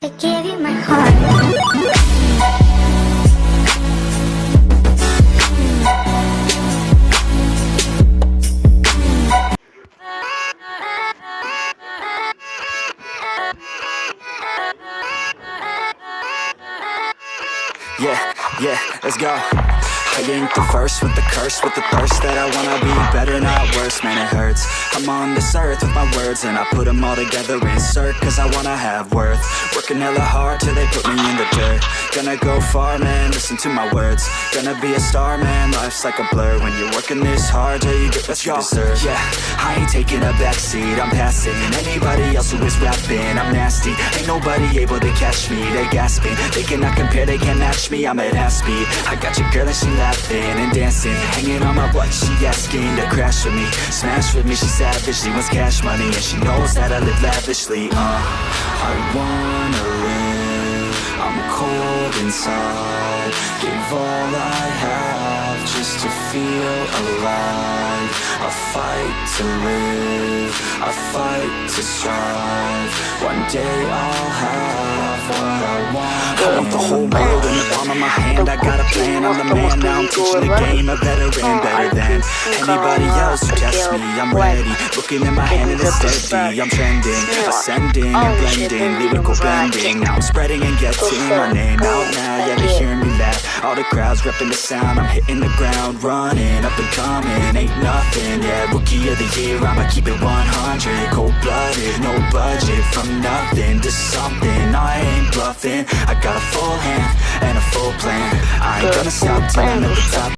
I gave you my heart. Yeah, let's go. I ain't the first with the curse, with the thirst that I wanna be better, not worse, man it hurts. I'm on this earth with my words and I put them all together, insert, cause I wanna have worth. Working hella hard till they put me in the dirt. Gonna go far, man, listen to my words. Gonna be a star, man, life's like a blur. When you're working this hard till you get what you deserve. Yeah, I ain't taking a backseat, I'm passing anybody else who is rapping. I'm nasty, ain't nobody able to catch me. They gasping, they cannot compare, they can't match me. I'm at half speed, I got your girl and she laughing and dancing, hanging on my butt, she asking to crash with me, smash with me. She savage, she wants cash money and she knows that I live lavishly. I wanna live, I'm cold inside, gave all I have just to feel alive. I fight to live, I fight to strive. One day I'll have what I want. I want the whole world in the palm of my hand. I got a plan, I'm the man. Now I'm teaching the game, a veteran, better than anybody else who tests me. I'm ready, looking in my hand and it's steady. I'm trending, ascending and blending, lyrical blending. Now I'm spreading and getting my name out now. Yeah, they hearing me laugh, all the crowds repping the sound. I'm hitting the ground, running, up and coming, ain't nothing. Yeah, rookie of the year, I'ma keep it 100. Cold-blooded, no budget, from nothing to something. I ain't bluffing, I got a full hand and a full plan. I ain't gonna stop till I'm at the top.